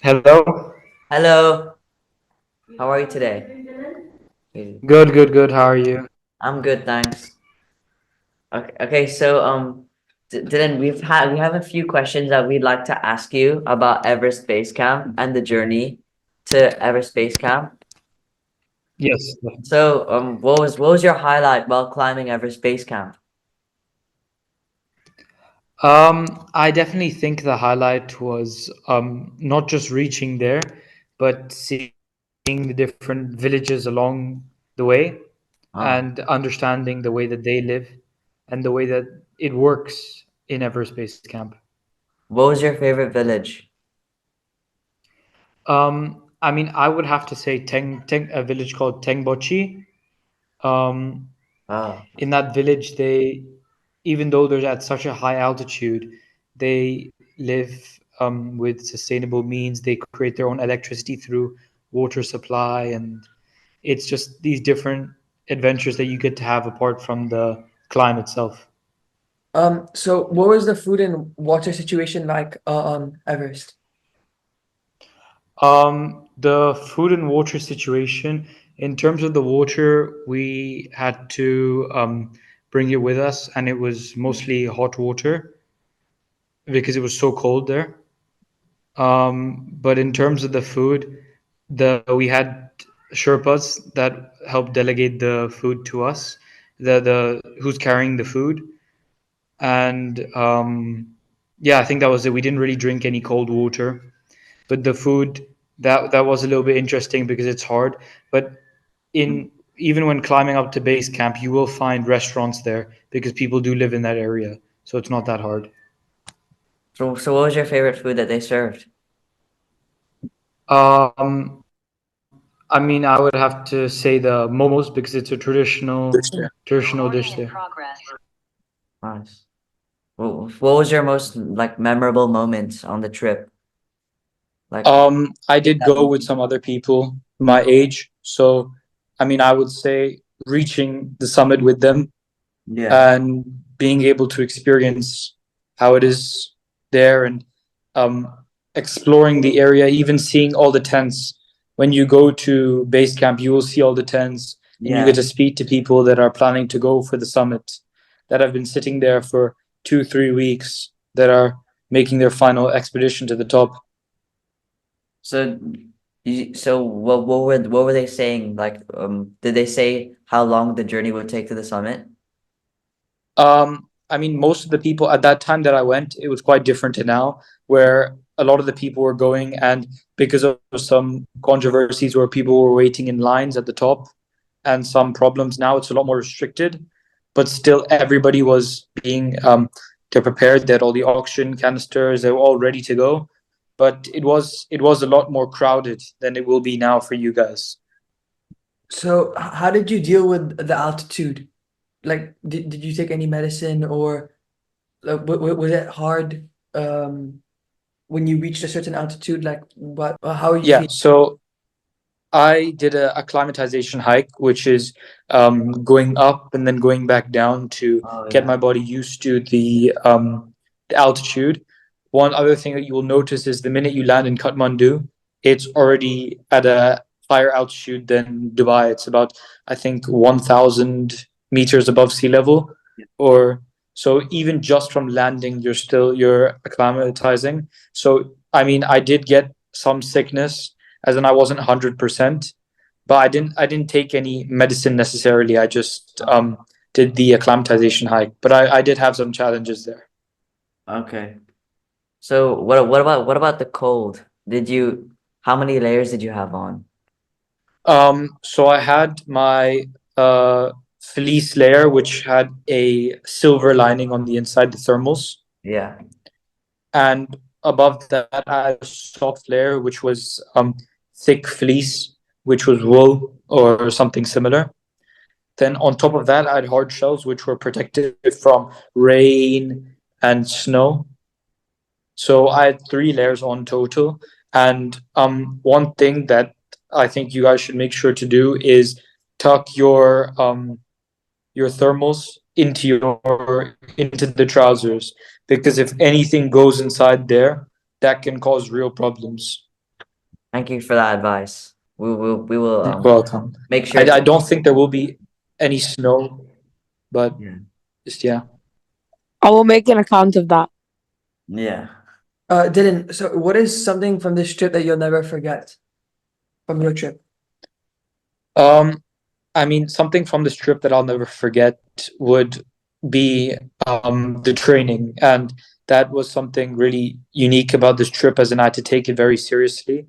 Hello. Hello, how are you today? Good. Good, good, good. How are you? I'm good, thanks. Okay, so Dylan, we have a few questions that we'd like to ask you about Everest Base Camp and the journey to Everest Base Camp. Yes. So, what was your highlight while climbing Everest Base Camp? I definitely think the highlight was not just reaching there, but seeing the different villages along the way Oh, and understanding the way that they live and the way that it works in Everest Base Camp. what was your favorite village? I mean, I would have to say a village called Tengbochi. Um, Oh, in that village, even though they're at such a high altitude, they live with sustainable means. They create their own electricity through water supply, and it's just these different adventures that you get to have apart from the climb itself. So what was the food and water situation like on Everest? The food and water situation, in terms of the water, we had to bring it with us, and it was mostly hot water because it was so cold there. But in terms of the food, the we had Sherpas that helped delegate the food to us, the who's carrying the food, and yeah, I think that was it. We didn't really drink any cold water, but the food that was a little bit interesting because it's hard. But in even when climbing up to base camp, you will find restaurants there because people do live in that area, so it's not that hard. so what was your favorite food that they served? Um, I mean, I would have to say the momos because it's a traditional dish there. Nice. What was your most like memorable moment on the trip? Like, I did go with some other people my age, so I mean, I would say reaching the summit with them yeah. and being able to experience how it is there and um, exploring the area, even seeing all the tents. When you go to base camp, you will see all the tents and you get Yeah. to speak to people that are planning to go for the summit, that have been sitting there for 2, 3 weeks, that are making their final expedition to the top. So, so what were they saying? Like, did they say how long the journey would take to the summit? I mean, most of the people at that time that I went, it was quite different to now, where a lot of the people were going, and because of some controversies where people were waiting in lines at the top and some problems, now it's a lot more restricted. But still, everybody was being they're prepared. They had all the oxygen canisters. They were all ready to go. But it was a lot more crowded than it will be now for you guys. So how did you deal with the altitude? Like, did you take any medicine or was it hard when you reached a certain altitude? Like, how are you Yeah. feeling? So I did a acclimatization hike, which is going up and then going back down to Oh get yeah. my body used to the altitude. One other thing that you will notice is the minute you land in Kathmandu, it's already at a higher altitude than Dubai. It's about, I think, 1,000 meters above sea level, or so even just from landing, you're acclimatizing. So I mean, I did get some sickness as in I wasn't 100%, but I didn't take any medicine necessarily. I just did the acclimatization hike, but I did have some challenges there. Okay. So what about the cold? How many layers did you have on? So I had my fleece layer, which had a silver lining on the inside, the thermals, Yeah. and above that I had a soft layer, which was thick fleece, which was wool or something similar. Then on top of that, I had hard shells, which were protected from rain and snow. So I had 3 layers on total. And one thing that I think you guys should make sure to do is tuck your thermals into the trousers, because if anything goes inside there, that can cause real problems. Thank you for that advice. We will You're welcome. make sure I don't think there will be any snow, but yeah. just yeah. I will make an account of that. Yeah. Dylan, so what is something from this trip that you'll never forget from your trip? I mean, something from this trip that I'll never forget would be the training, and that was something really unique about this trip, as in I had to take it very seriously,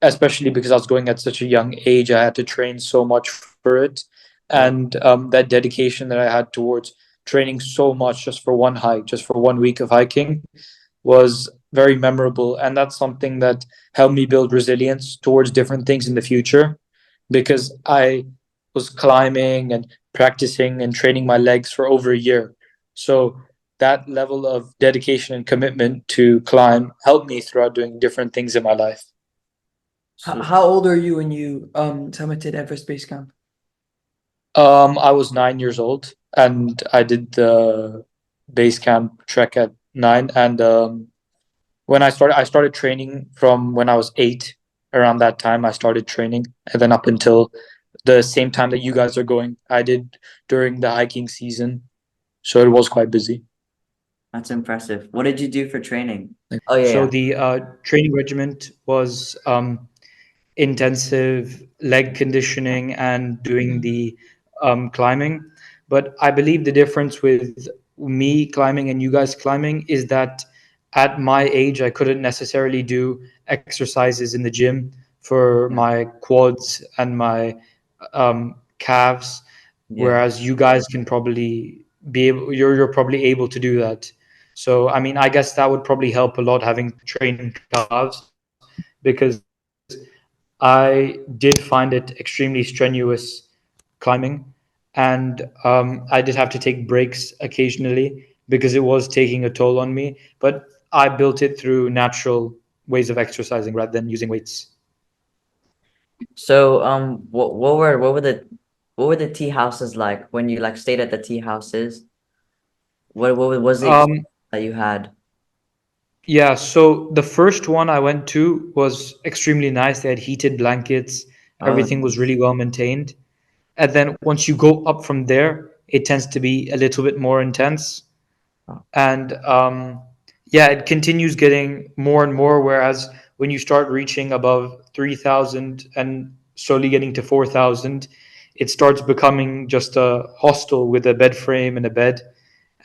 especially because I was going at such a young age. I had to train so much for it, and that dedication that I had towards training so much just for one hike, just for 1 week of hiking, was very memorable, and that's something that helped me build resilience towards different things in the future, because I was climbing and practicing and training my legs for over a year. So that level of dedication and commitment to climb helped me throughout doing different things in my life. So, How old are you when you summited Everest Base Camp? I was 9 years old, and I did the base camp trek at 9. And when I started training from when I was 8. Around that time, I started training, and then up until the same time that you guys are going, I did during the hiking season. So it was quite busy. that's impressive. What did you do for training? Oh yeah, So yeah. the training regiment was intensive leg conditioning and doing the climbing. But I believe the difference with me climbing and you guys climbing is that at my age, I couldn't necessarily do exercises in the gym for Yeah. my quads and my calves, Yeah. whereas you guys can probably be able, you're probably able to do that. So, I mean, I guess that would probably help a lot having trained calves, because I did find it extremely strenuous climbing, and I did have to take breaks occasionally because it was taking a toll on me. But I built it through natural ways of exercising rather than using weights. So what were the tea houses like when you like stayed at the tea houses? What was the experience Um, that you had? yeah, so the first one I went to was extremely nice. They had heated blankets, Oh, everything was really well maintained. And then once you go up from there, it tends to be a little bit more intense. oh, And yeah, it continues getting more and more. Whereas when you start reaching above 3,000 and slowly getting to 4,000, it starts becoming just a hostel with a bed frame and a bed.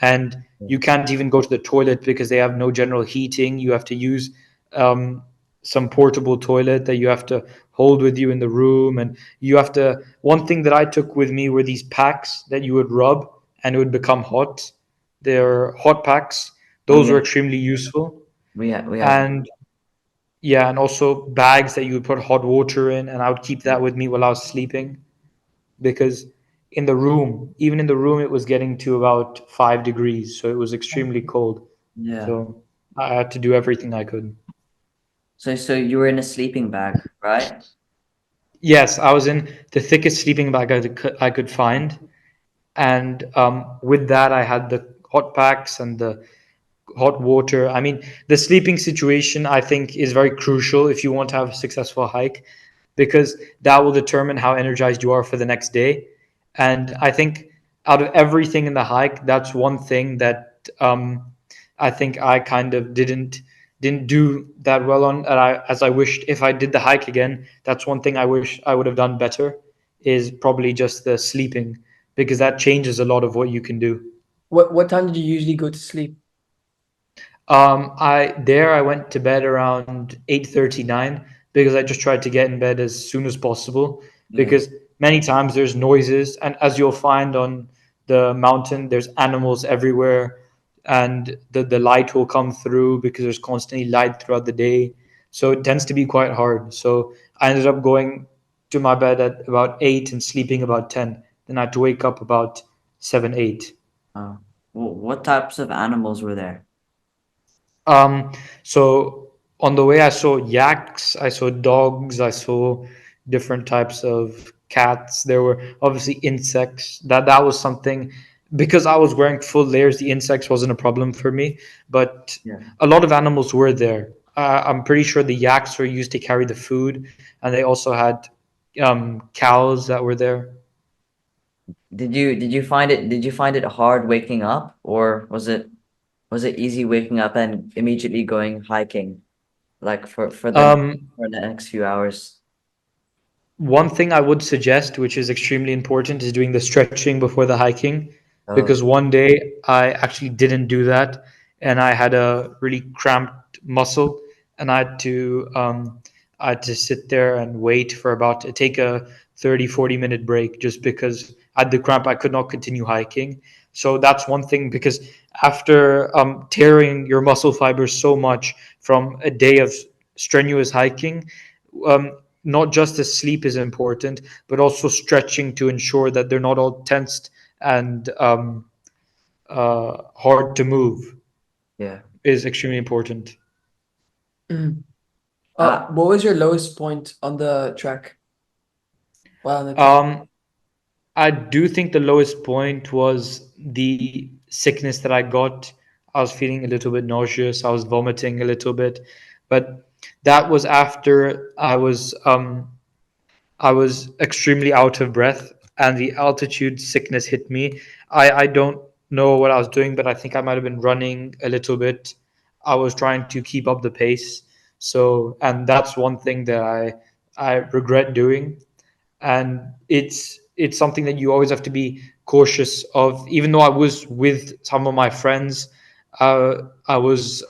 And yeah. you can't even go to the toilet because they have no general heating. You have to use um, some portable toilet that you have to hold with you in the room. And you have to, one thing that I took with me were these packs that you would rub and it would become hot. They're hot packs. Oh Those yeah, were extremely useful. we have And yeah, and also bags that you would put hot water in, and I would keep that with me while I was sleeping, because in the room, even in the room, it was getting to about 5 degrees, so it was extremely cold. yeah. So I had to do everything I could. So you were in a sleeping bag, right? Yes, I was in the thickest sleeping bag I could find, and with that, I had the hot packs and the hot water. I mean, the sleeping situation, I think, is very crucial if you want to have a successful hike, because that will determine how energized you are for the next day. And I think out of everything in the hike, that's one thing that I think I kind of didn't do that well on. And as I wished, if I did the hike again, that's one thing I wish I would have done better, is probably just the sleeping, because that changes a lot of what you can do. What time did you usually go to sleep? I went to bed around 8:39 because I just tried to get in bed as soon as possible, Yeah. because many times there's noises, and as you'll find on the mountain, there's animals everywhere, and the light will come through because there's constantly light throughout the day. So it tends to be quite hard. So I ended up going to my bed at about 8 and sleeping about 10. Then I had to wake up about 7, 8. What types of animals were there? Um, so on the way, I saw yaks, I saw dogs, I saw different types of cats. There were obviously insects. That was something, because I was wearing full layers. The insects wasn't a problem for me, but Yeah. a lot of animals were there. I'm pretty sure the yaks were used to carry the food, and they also had cows that were there. Did you find it hard waking up, or was it easy waking up and immediately going hiking, like Um, for the next few hours? One thing I would suggest, which is extremely important, is doing the stretching before the hiking, Oh, because one day I actually didn't do that, and I had a really cramped muscle, and I had to sit there and wait for about take a 30-40 minute break just because I had the cramp. I could not continue hiking. So that's one thing, because after tearing your muscle fibers so much from a day of strenuous hiking, not just the sleep is important, but also stretching to ensure that they're not all tensed and hard to move yeah. is extremely important. Mm. Uh, What was your lowest point on the trek? While on the trek? Um, I do think the lowest point was the sickness that I got. I was feeling a little bit nauseous. I was vomiting a little bit, but that was after I was extremely out of breath and the altitude sickness hit me. I don't know what I was doing, but I think I might have been running a little bit. I was trying to keep up the pace. So, and that's one thing that I regret doing, and it's something that you always have to be cautious of. Even though I was with some of my friends, I was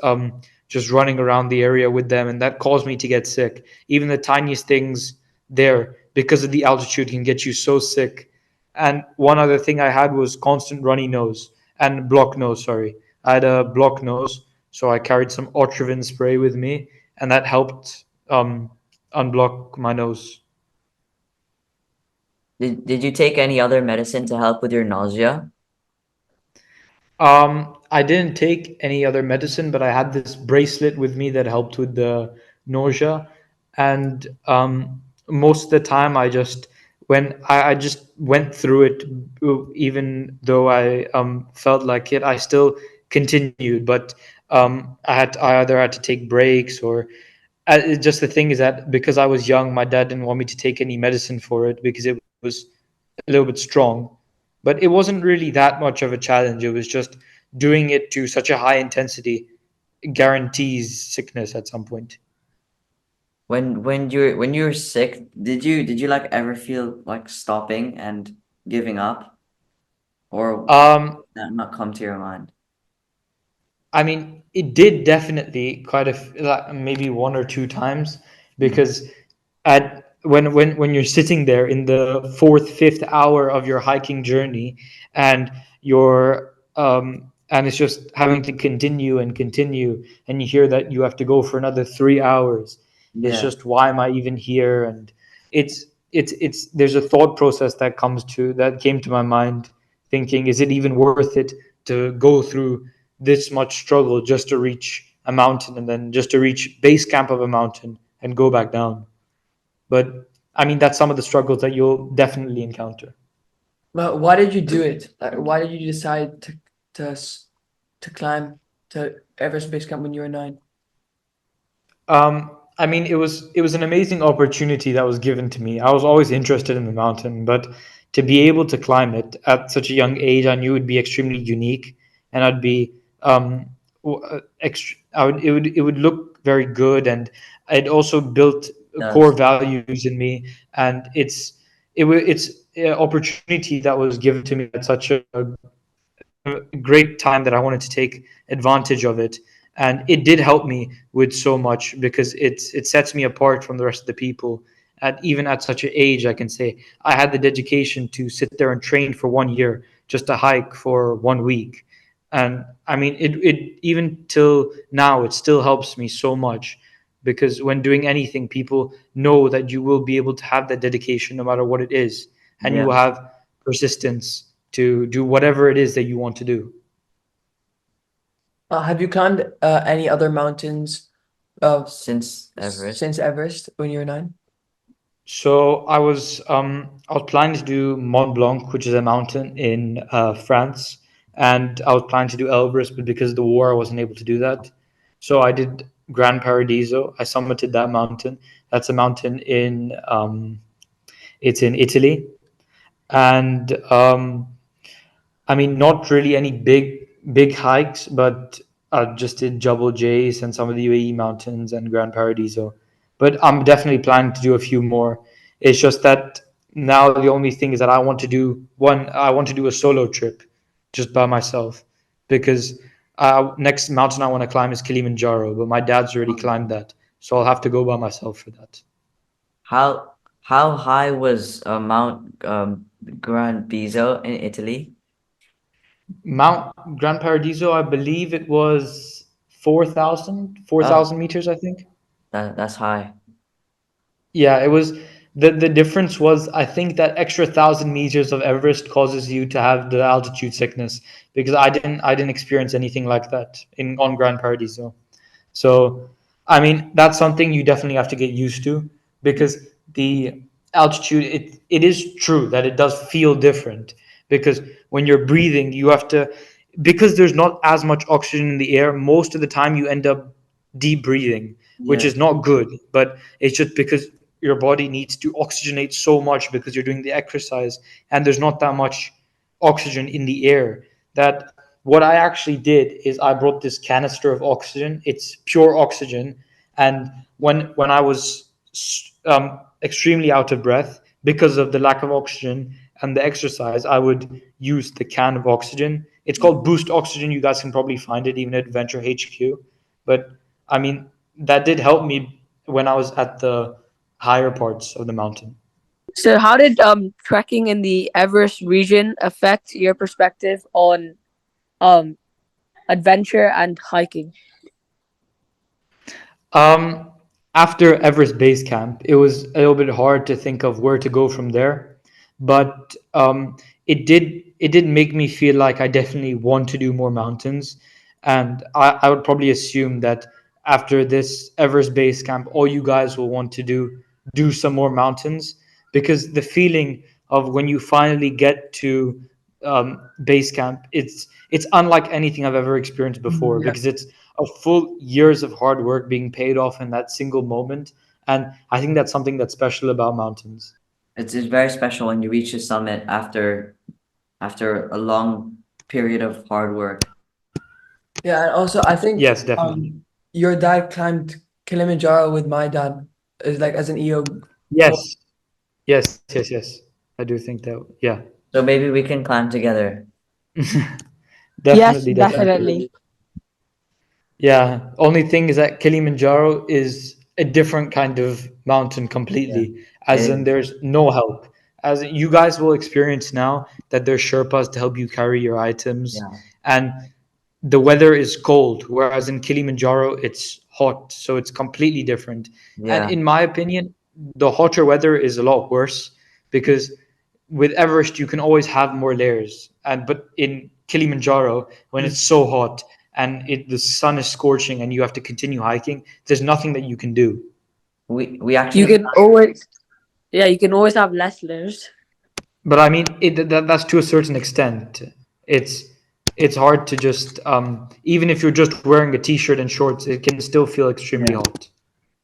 just running around the area with them, and that caused me to get sick. Even the tiniest things there, because of the altitude, can get you so sick. And one other thing I had was constant runny nose and blocked nose. Sorry, I had a blocked nose, so I carried some Otrivin spray with me, and that helped unblock my nose. did you take any other medicine to help with your nausea? I didn't take any other medicine, but I had this bracelet with me that helped with the nausea. And most of the time, I just went through it, even though I felt like it, I still continued. But I either had to take breaks or just the thing is that because I was young, my dad didn't want me to take any medicine for it because it was a little bit strong. But it wasn't really that much of a challenge. It was just doing it to such a high intensity guarantees sickness at some point. When you're sick, did you like ever feel like stopping and giving up, or Um, that not come to your mind? I mean, it did definitely like maybe one or two times, Mm. because at when you're sitting there in the fourth, fifth hour of your hiking journey, and and it's just having to continue and continue, and you hear that you have to go for another 3 hours. It's Yeah, just, why am I even here? And it's there's a thought process that came to my mind, thinking, is it even worth it to go through this much struggle just to reach a mountain, and then just to reach base camp of a mountain and go back down? But I mean, that's some of the struggles that you'll definitely encounter. But why did you do it? Why did you decide to climb to Everest Base Camp when you were 9? I mean, it was an amazing opportunity that was given to me. I was always interested in the mountain, but to be able to climb it at such a young age, I knew it would be extremely unique, and I'd be it would look very good, and it also built core does. values in me, and it's an opportunity that was given to me at such a great time that I wanted to take advantage of it. And it did help me with so much, because it sets me apart from the rest of the people. Even at such an age, I can say I had the dedication to sit there and train for 1 year just to hike for 1 week. And I mean, it even till now, it still helps me so much, because when doing anything, people know that you will be able to have that dedication no matter what it is, and you Yeah, will have persistence to do whatever it is that you want to do. Have you climbed any other mountains since Everest. since Everest when you were 9? So I was planning to do Mont Blanc, which is a mountain in France, and I was planning to do Elbrus, but because of the war, I wasn't able to do that. So I did Gran Paradiso. I summited that mountain. That's a mountain in it's in Italy, and I mean, not really any big hikes, but just did Jebel Jais and some of the UAE mountains and Gran Paradiso. But I'm definitely planning to do a few more. It's just that now the only thing is that I want to do a solo trip, just by myself, because next mountain I want to climb is Kilimanjaro, but my dad's already climbed that, so I'll have to go by myself for that. How high was Mount Gran Biso in Italy? Mount Gran Paradiso, I believe it was 4,000 Oh, meters, I think. that's high. Yeah, it was the difference was I think that extra 1,000 meters of Everest causes you to have the altitude sickness because I didn't experience anything like that in on Gran Paradiso. So, I mean, that's something you definitely have to get used to because the altitude, it is true that it does feel different because when you're breathing, you have to, because there's not as much oxygen in the air, most of the time you end up deep breathing, which Yeah, is not good, but it's just because your body needs to oxygenate so much because you're doing the exercise and there's not that much oxygen in the air that what I actually did is I brought this canister of oxygen. It's pure oxygen, and when I was extremely out of breath because of the lack of oxygen and the exercise, I would use the can of oxygen. It's called Boost Oxygen. You guys can probably find it even at Venture HQ. But I mean, that did help me when I was at the higher parts of the mountain. So how did trekking in the Everest region affect your perspective on um adventure and hiking? Um, After Everest Base Camp, it was a little bit hard to think of where to go from there, but it did make me feel like I definitely want to do more mountains, and I would probably assume that after this Everest Base Camp, all you guys will want to do some more mountains because the feeling of when you finally get to base camp, it's unlike anything I've ever experienced before Yeah. because it's a full years of hard work being paid off in that single moment. And I think that's something that's special about mountains. it's very special when you reach the summit after a long period of hard work. Yeah, and also I think Yes, definitely. your dad climbed Kilimanjaro with my dad is like as an EO course. Yes, yes. I do think that, yeah. So maybe we can climb together. Yes, Definitely. definitely. Yeah, only thing is that Kilimanjaro is a different kind of mountain Yeah, completely, it as in is. there's no help. As you guys will experience now that there's Sherpas to help you carry your items, Yeah, and the weather is cold, whereas in Kilimanjaro it's hot, so it's completely different. And yeah, in my opinion, the hotter weather is a lot worse because with Everest you can always have more layers, and but in Kilimanjaro when Mm. it's so hot and the sun is scorching and you have to continue hiking, there's nothing that you can do. we You actually can always you can always have less layers. But I mean, that's to a certain extent. It's it's hard to just even if you're just wearing a t-shirt and shorts, it can still feel extremely yeah. hot.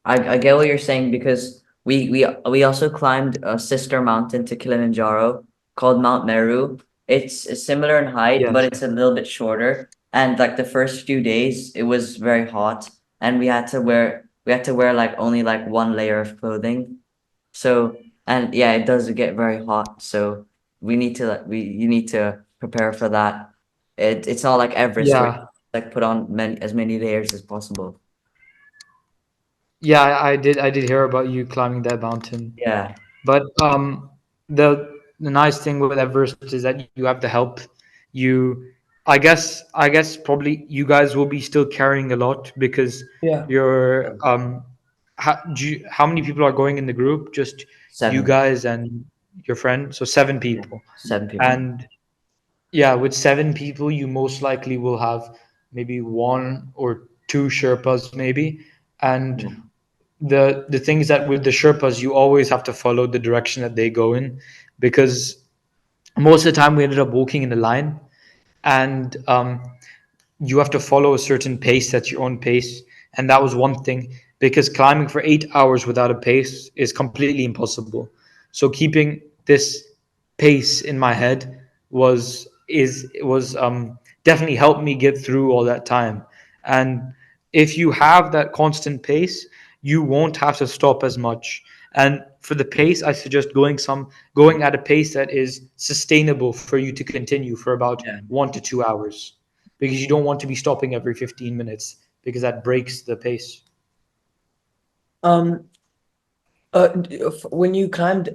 I get what you're saying because we also climbed a sister mountain to Kilimanjaro called Mount Meru. It's similar in height, but Yes. it's a little bit shorter. And like the first few days, it was very hot, and we had to wear like only like one layer of clothing. So and yeah, it does get very hot. So we need to like we you need to prepare for that. It's not like Everest where you Yeah. like put on as many layers as possible. Yeah, I did hear about you climbing that mountain. Yeah. But the nice thing with Everest is that you have the help. You I guess probably you guys will be still carrying a lot because Yeah. you're how many people are going in the group? Just you Seven. guys and your friend, so seven Yeah. people. 7 people. And yeah, with seven people, you most likely will have maybe one or two Sherpas, maybe. And Yeah. the thing is that with the Sherpas, you always have to follow the direction that they go in, because most of the time we ended up walking in a line, and you have to follow a certain pace. That's your own pace, and that was one thing, because climbing for 8 hours without a pace is completely impossible. So keeping this pace in my head was definitely helped me get through all that time. And if you have that constant pace, you won't have to stop as much. And for the pace, I suggest going at a pace that is sustainable for you to continue for about Yeah. 1 to 2 hours, because you don't want to be stopping every 15 minutes, because that breaks the pace. Um, when you climbed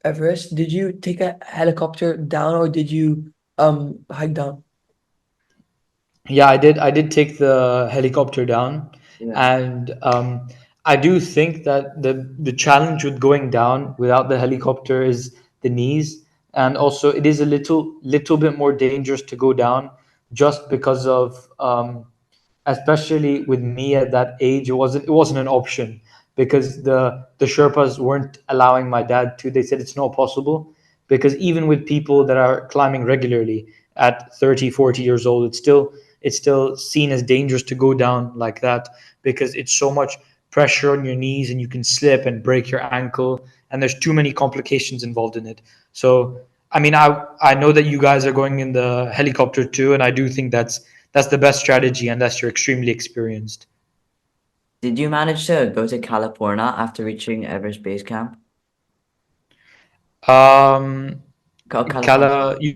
Everest, did you take a helicopter down or did you hike down? Yeah, I did take the helicopter down, Yeah. and I do think that the challenge with going down without the helicopter is the knees, and also it is a little bit more dangerous to go down, just because of especially with me at that age, it wasn't an option, because the Sherpas weren't allowing my dad to. They said it's not possible, because even with people that are climbing regularly at 30, 40 years old, it's still seen as dangerous to go down like that, because it's so much pressure on your knees, and you can slip and break your ankle, and there's too many complications involved in it. So I mean, I know that you guys are going in the helicopter too, and I do think that's the best strategy unless you're extremely experienced. Did you manage to go to California after reaching Everest Base Camp? Um, California. Kala, you,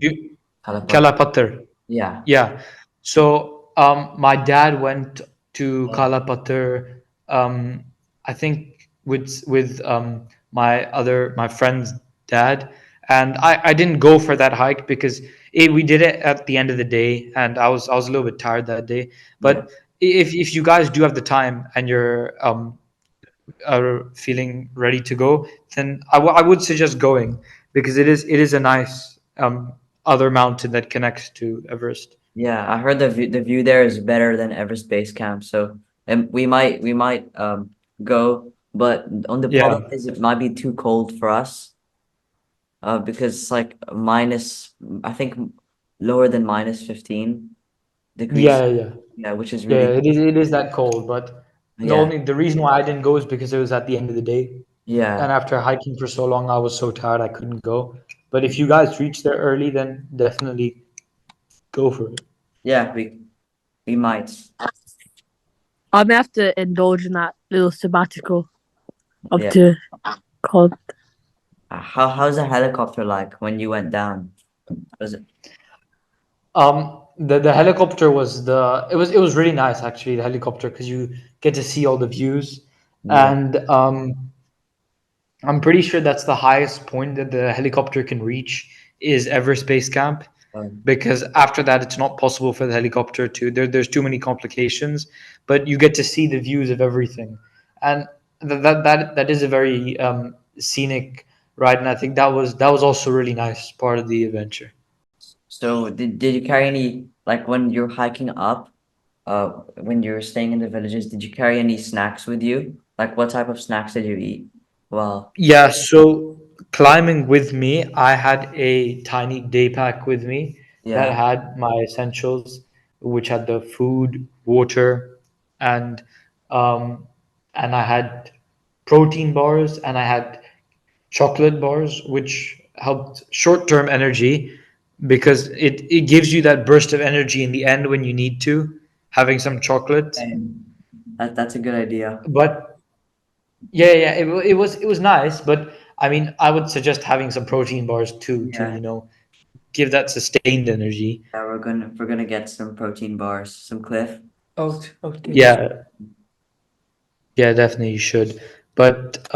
California. Kalapatar. Yeah. Yeah. So my dad went to Oh, Kalapatar. I think with my friend's dad, and I didn't go for that hike, because we did it at the end of the day, and I was a little bit tired that day. yeah. But if you guys do have the time and you're are feeling ready to go, then I would suggest going, because it is a nice other mountain that connects to Everest. Yeah, I heard the view there is better than Everest Base Camp. So and we might go, but on the problem Yeah, is it might be too cold for us. Because it's like minus, I think lower than minus 15 degrees. yeah, yeah, Yeah, which is yeah. really It is that cold, but yeah, the reason why I didn't go is because it was at the end of the day, and yeah, after hiking for so long, I was so tired I couldn't go. But if you guys reach there early, then definitely go for it. yeah. We might. I'm gonna have to indulge in that little sabbatical up Yeah. to called. How's the helicopter like when you went down? Was it? The helicopter was really nice, actually, the helicopter, because you get to see all the views, Yeah. and I'm pretty sure that's the highest point that the helicopter can reach is Everest Base Camp, Um, because after that it's not possible for the helicopter to. There's too many complications, but you get to see the views of everything, and that is a very scenic ride, and I think that was also really nice part of the adventure. so did you carry any like when you're hiking up? When you're staying in the villages, did you carry any snacks with you? Like what type of snacks did you eat? Well, Yeah, so climbing with me, I had a tiny day pack with me that yeah. had my essentials, which had the food, water, and um, and I had protein bars, and I had chocolate bars, which helped short-term energy, because it gives you that burst of energy in the end when you need to, having some chocolate. And that's a good idea. But yeah, yeah, it was nice, but I mean, I would suggest having some protein bars too, to Yeah. give that sustained energy. Yeah, we're gonna get some protein bars, some Cliff. Oat cakes. Yeah, yeah, definitely you should. But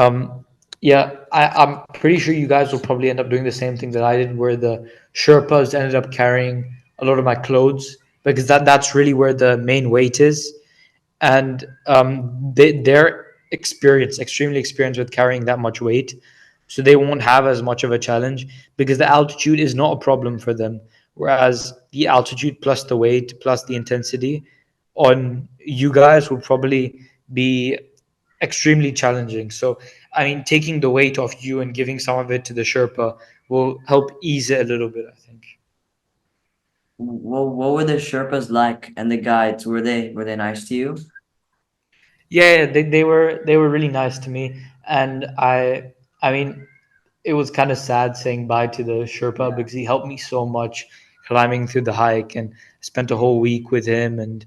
yeah, I'm pretty sure you guys will probably end up doing the same thing that I did, where the Sherpas ended up carrying a lot of my clothes, because that's really where the main weight is, and they're extremely experienced with carrying that much weight, so they won't have as much of a challenge, because the altitude is not a problem for them, whereas the altitude plus the weight plus the intensity on you guys will probably be extremely challenging. So I mean, taking the weight off you and giving some of it to the Sherpa will help ease it a little bit, I think. What were the Sherpas like and the guides? Were they nice to you? Yeah, they were really nice to me, and I mean, it was kind of sad saying bye to the Sherpa because he helped me so much climbing through the hike, and spent a whole week with him. And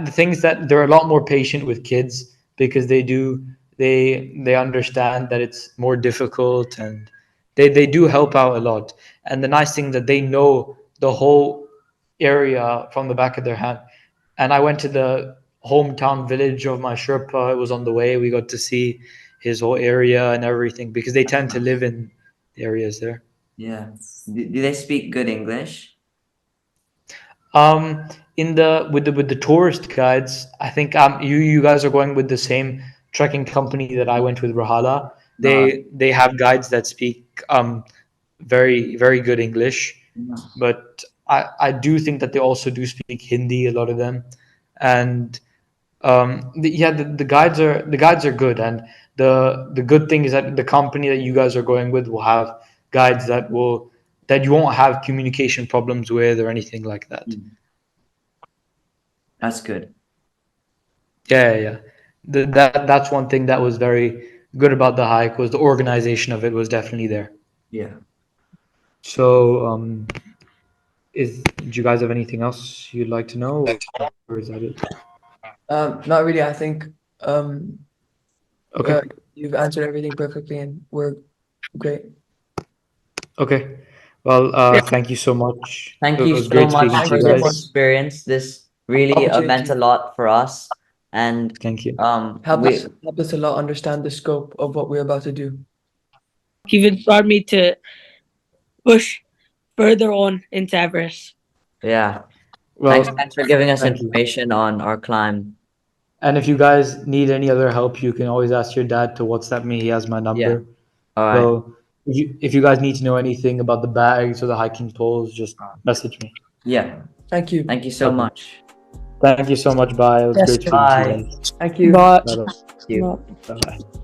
the things that they're a lot more patient with kids because they understand that it's more difficult, and they do help out a lot. And the nice thing that they know the whole area from the back of their hand. And I went to the hometown village of my Sherpa. It was on the way. We got to see his whole area and everything because they tend to live in the areas there. Yeah. Do they speak good English? Um, in the with the tourist guides, I think you guys are going with the same trekking company that I went with, Rahala. No. They have guides that speak very good English, No. but I do think that they also do speak Hindi, a lot of them. And the guides are good. And the good thing is that the company that you guys are going with will have guides that you won't have communication problems with or anything like that. That's good. Yeah. That's one thing that was very good about the hike, was the organization of it was definitely there. Yeah. So do you guys have anything else you'd like to know, or is that it? Not really. I think Okay. you've answered everything perfectly, and we're great. Okay. Well, thank you so much. Thank It you was so great much speaking to for you this guys. experience. This really meant a Opportunity. lot for us. And Thank you. Helped we us a lot understand the scope of what we're about to do. You've inspired me to push further on into Everest. yeah. Well, Thanks for giving us thank you. information on our climb. And if you guys need any other help, you can always ask your dad to WhatsApp me. He has my number. All right. So if you guys need to know anything about the bags or the hiking poles, just message me. Yeah. Thank you. Thank you so Okay. much. Thank you so much. Bye. It was Yes, great sir. speaking to you Bye. guys. Thank you. But Bye. Thank you. Bye.